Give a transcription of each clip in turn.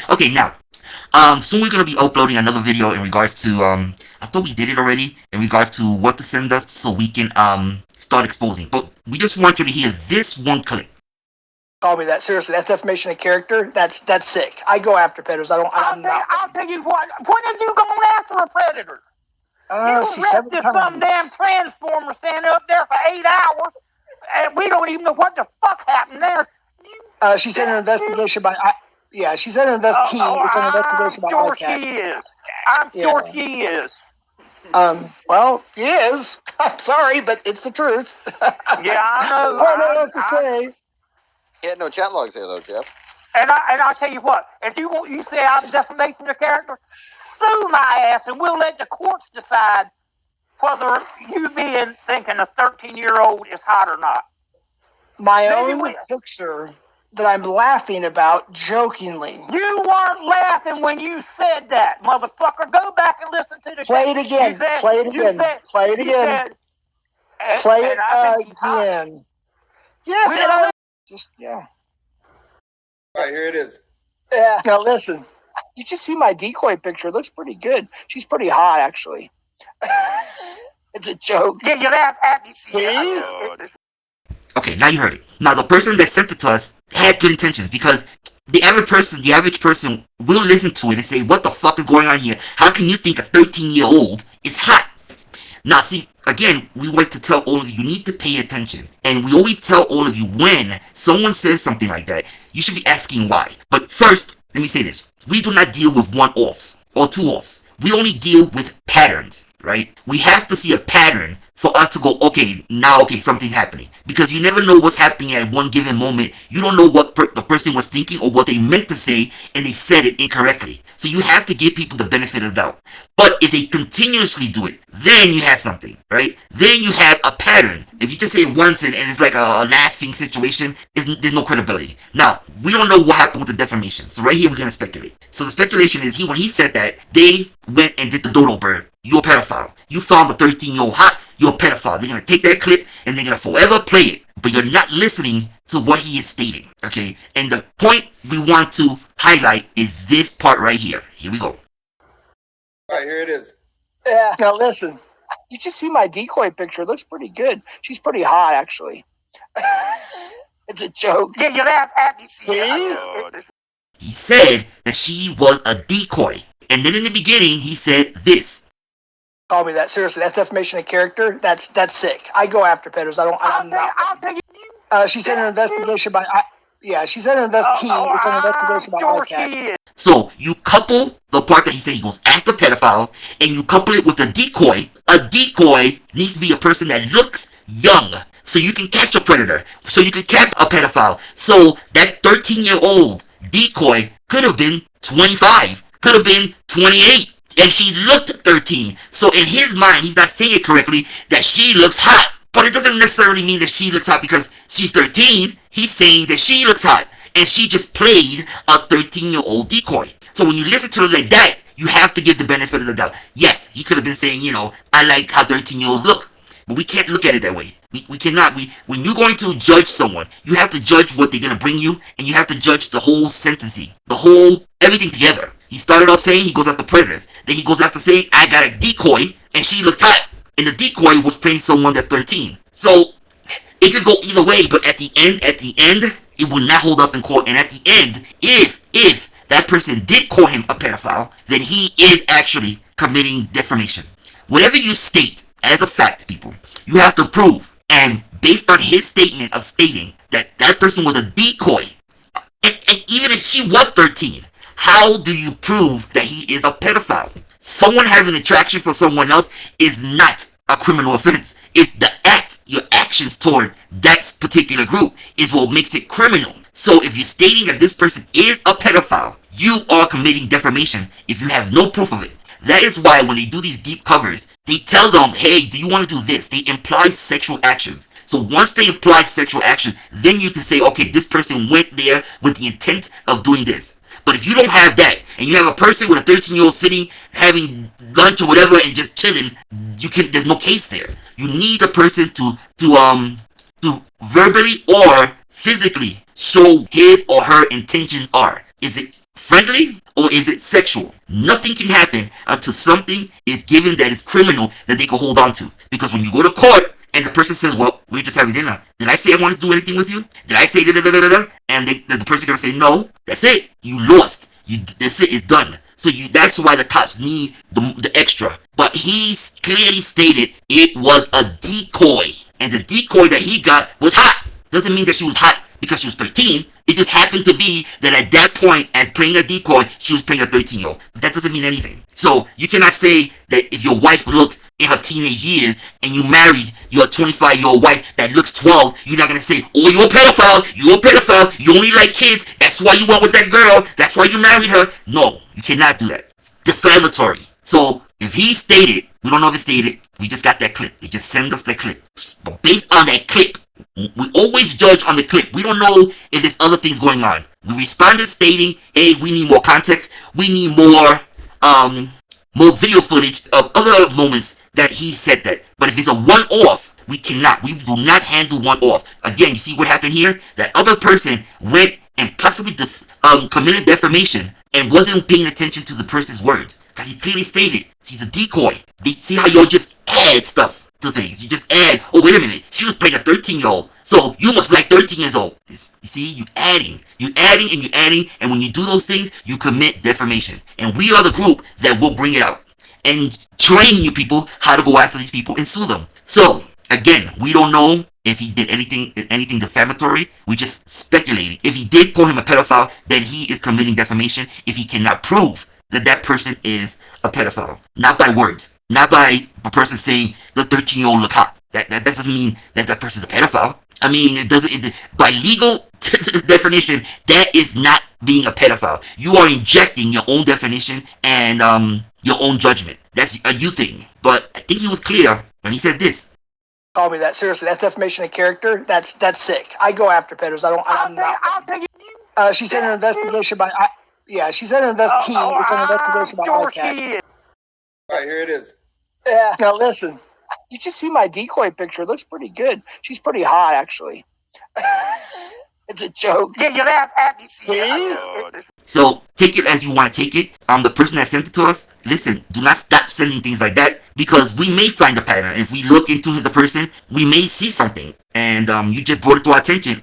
Okay, now, soon we're gonna be uploading another video in regards to, I thought we did it already, in regards to what to send us so we can, start exposing. But we just want you to hear this one clip. Call me that. Seriously, that's defamation of character. That's sick. I go after predators. I'll tell you what. When have you gone after a predator? You rested some damn transformer standing up there for 8 hours, and we don't even know what the fuck happened there. She said an investigation by. Yeah, she said an investigation by I'm sure she is. I'm sure she is. Well, he is. I'm sorry, but it's the truth. Yeah, I know. I don't know what else to say. He had no chat logs here, though, Jeff. And I'll tell you what. If you say I'm defamation of character, sue my ass, and we'll let the courts decide whether you being thinking a 13-year-old is hot or not. My own picture that I'm laughing about jokingly. You weren't laughing when you said that, motherfucker. Go back and listen to the Play it again. Play it again. Play it again. Play it again. Yes, and I just yeah. All right, here it is. Yeah. Now listen, you should see my decoy picture. It looks pretty good. She's pretty hot, actually. It's a joke. Yeah, you laugh at me. See? Okay, now you heard it. Now the person that sent it to us has good intentions, because the average person will listen to it and say, what the fuck is going on here? How can you think a 13-year-old is hot? Now see, again, we like to tell all of you need to pay attention. And we always tell all of you when someone says something like that, you should be asking why. But first, let me say this. We do not deal with one-offs or two-offs. We only deal with patterns, right? We have to see a pattern for us to go, okay, something's happening. Because you never know what's happening at one given moment. You don't know what the person was thinking or what they meant to say, and they said it incorrectly. So you have to give people the benefit of the doubt. But if they continuously do it, then you have something, right? Then you have a pattern. If you just say it once and it's like a laughing situation, there's no credibility. Now, we don't know what happened with the defamation. So right here, we're going to speculate. So the speculation is when he said that, they went and did the dodo bird. You're a pedophile. You found the 13-year-old hot. You're a pedophile. They're going to take that clip and they're going to forever play it. But you're not listening to what he is stating, okay? And the point we want to highlight is this part right here. Here we go. All right, here it is. Yeah. Now listen, you should see my decoy picture. It looks pretty good. She's pretty hot, actually. It's a joke. Yeah, you laugh at me. See? He said that she was a decoy. And then in the beginning, he said this. Call me that. Seriously, that's defamation of character. That's sick. I go after predators. I'll tell you. She said an investigation by. She said an investigation by ICAC. So you couple the part that he said he goes after pedophiles, and you couple it with a decoy. A decoy needs to be a person that looks young, so you can catch a predator, so you can catch a pedophile. So that 13-year-old decoy could have been 25, could have been 28. And she looked 13. So in his mind, he's not saying it correctly that she looks hot. But it doesn't necessarily mean that she looks hot because she's 13. He's saying that she looks hot. And she just played a 13-year-old decoy. So when you listen to it like that, you have to give the benefit of the doubt. Yes, he could have been saying, I like how 13-year-olds look. But we can't look at it that way. We cannot. When you're going to judge someone, you have to judge what they're going to bring you. And you have to judge the whole sentencing. Everything together. He started off saying he goes after predators. Then he goes after saying, I got a decoy, and she looked hot. And the decoy was playing someone that's 13. So, it could go either way, but at the end, it will not hold up in court. And at the end, if that person did call him a pedophile, then he is actually committing defamation. Whatever you state as a fact, people, you have to prove. And based on his statement of stating that that person was a decoy, and even if she was 13, how do you prove that he is a pedophile? Someone has an attraction for someone else is not a criminal offense. It's the act, your actions toward that particular group is what makes it criminal. So if you're stating that this person is a pedophile, you are committing defamation if you have no proof of it. That is why when they do these deep covers, they tell them, hey, do you want to do this? They imply sexual actions. So once they imply sexual actions, then you can say, okay, this person went there with the intent of doing this. But if you don't have that, and you have a person with a 13-year-old sitting, having lunch or whatever, and just chilling, there's no case there. You need a person to verbally or physically show his or her intentions are. Is it friendly or is it sexual? Nothing can happen until something is given that is criminal that they can hold on to. Because when you go to court and the person says, well, we're just having dinner. Did I say I wanted to do anything with you? Did I say da-da-da-da-da? And the person's going to say, no, that's it. You lost. That's it. It's done. So that's why the cops need the extra. But he clearly stated it was a decoy. And the decoy that he got was hot. Doesn't mean that she was hot because she was 13. It just happened to be that at that point, as playing a decoy, she was playing a 13-year-old. That doesn't mean anything. So you cannot say that if your wife looks in her teenage years and you married your 25-year-old wife that looks 12, you're not going to say, oh, you're a pedophile, you're a pedophile, you only like kids, that's why you went with that girl, that's why you married her. No, you cannot do that. It's defamatory. So if he stated, we don't know if he stated, we just got that clip. They just send us that clip. But based on that clip, we always judge on the clip. We don't know if there's other things going on. We responded stating, hey, we need more context. We need more video footage of other moments that he said that. But if it's a one-off, we do not handle one-off. Again, you see what happened here? That other person went and possibly committed defamation and wasn't paying attention to the person's words. Because he clearly stated, she's a decoy. See how y'all just add stuff to things. You just add, oh, wait a minute, she was playing a 13-year-old, so you must like 13 years old. You see, you're adding, and when you do those things, you commit defamation. And we are the group that will bring it out and train you people how to go after these people and sue them. So, again, we don't know if he did anything defamatory. We just speculating. If he did call him a pedophile, then he is committing defamation if he cannot prove that person is a pedophile. Not by words. Not by a person saying the 13-year-old look hot. That doesn't mean that person's a pedophile. I mean, by legal definition, that is not being a pedophile. You are injecting your own definition and your own judgment. That's a you thing. But I think he was clear when he said this. Call me that. Seriously, that's defamation of character. That's sick. I go after pedos. I'll tell you. She said an investigation by... she said an investigation by ICAC. Alright, here it is. Yeah. Now listen, you should see my decoy picture. It looks pretty good. She's pretty hot, actually. It's a joke. Yeah, you laugh at me. See? So take it as you want to take it. The person that sent it to us, listen, do not stop sending things like that because we may find a pattern. If we look into the person, we may see something. And you just brought it to our attention.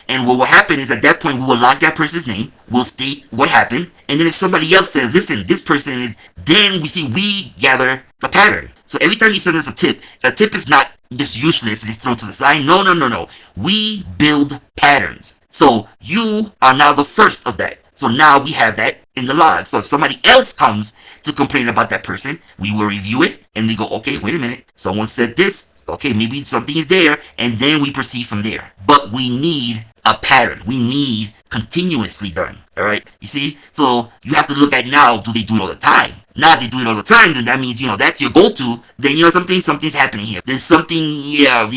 And what will happen is at that point, we will log that person's name. We'll state what happened. And then if somebody else says, listen, this person is, then we gather the pattern. So every time you send us a tip is not just useless and it's thrown to the side. No. We build patterns. So you are now the first of that. So now we have that in the log. So if somebody else comes to complain about that person, we will review it and they go, okay, wait a minute. Someone said this. Okay, maybe something is there. And then we proceed from there. But we need a pattern. We need continuously done. All right. You see? So you have to look at now, do they do it all the time? Now if they do it all the time, then that means, that's your go-to. Then, something's happening here. There's something, yeah.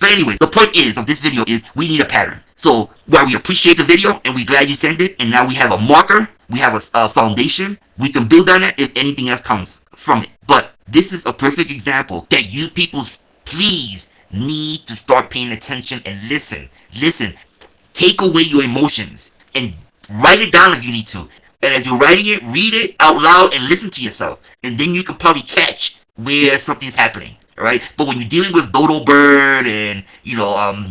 But anyway, the point of this video is we need a pattern. So while we appreciate the video and we're glad you sent it, and now we have a marker, we have a foundation, we can build on it if anything else comes from it. But this is a perfect example that you people please need to start paying attention and listen. Take away your emotions and write it down if you need to. And as you're writing it, read it out loud and listen to yourself. And then you can probably catch where something's happening. Alright? But when you're dealing with Dodo Bird and,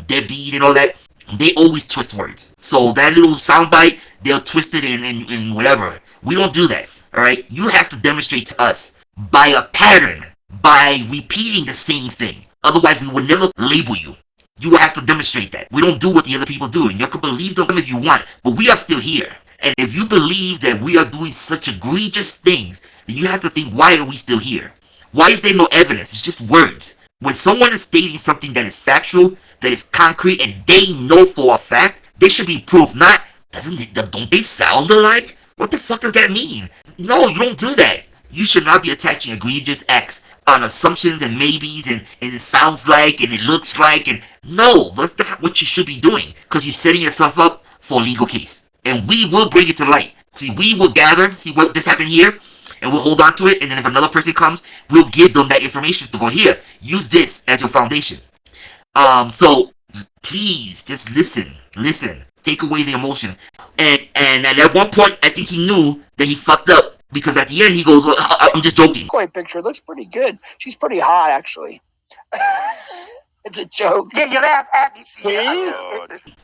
Deadbeat and all that, they always twist words. So that little soundbite, they'll twist it in whatever. We don't do that. Alright? You have to demonstrate to us by a pattern, by repeating the same thing. Otherwise, we would never label you. You will have to demonstrate that. We don't do what the other people do. And you can believe them if you want. But we are still here. And if you believe that we are doing such egregious things, then you have to think, why are we still here? Why is there no evidence? It's just words. When someone is stating something that is factual, that is concrete, and they know for a fact, there should be proof. Not, don't they sound alike? What the fuck does that mean? No, you don't do that. You should not be attaching egregious acts on assumptions and maybes and it sounds like and it looks like. And no, that's not what you should be doing because you're setting yourself up for a legal case. And we will bring it to light. See, we will gather, see what just happened here, and we'll hold on to it. And then if another person comes, we'll give them that information to go, here, use this as your foundation. So please just listen. take away the emotions. And at one point, I think he knew that he fucked up because at the end he goes, well, I'm just joking. Decoy picture looks pretty good. She's pretty high, actually. It's a joke. Yeah, you laugh at me.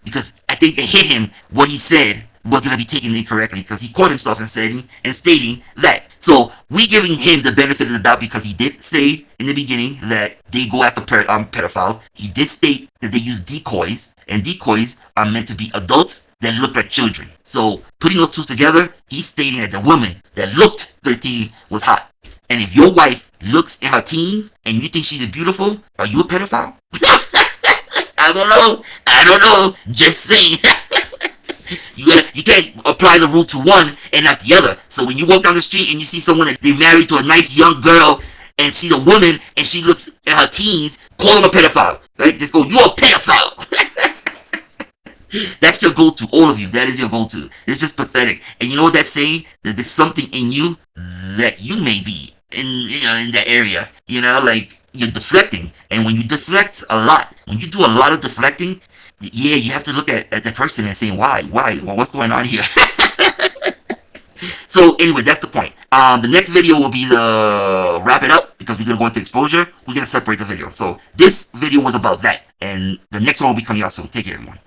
Because I think it hit him what he said was going to be taken incorrectly because he caught himself in stating that. So we giving him the benefit of the doubt because he did say in the beginning that they go after pedophiles. He did state that they use decoys, and decoys are meant to be adults that look like children. So putting those two together, he's stating that the woman that looked 13 was hot. And if your wife looks in her teens and you think she's beautiful, are you a pedophile? I don't know. Just saying. You can't apply the rule to one and not the other. So when you walk down the street and you see someone that they married to a nice young girl and see a woman and she looks in her teens, call them a pedophile. Right? Just go, you're a pedophile. That's your go-to, all of you. That is your go-to. It's just pathetic. And you know what that's saying? That there's something in you that you may be in that area. Like you're deflecting. And when you deflect a lot, when you do a lot of deflecting, yeah, you have to look at that person and say, why? What's going on here? So anyway, that's the point. The next video will be the wrap it up because we're going to go into exposure. We're going to separate the video. So this video was about that. And the next one will be coming out soon. Take care, everyone.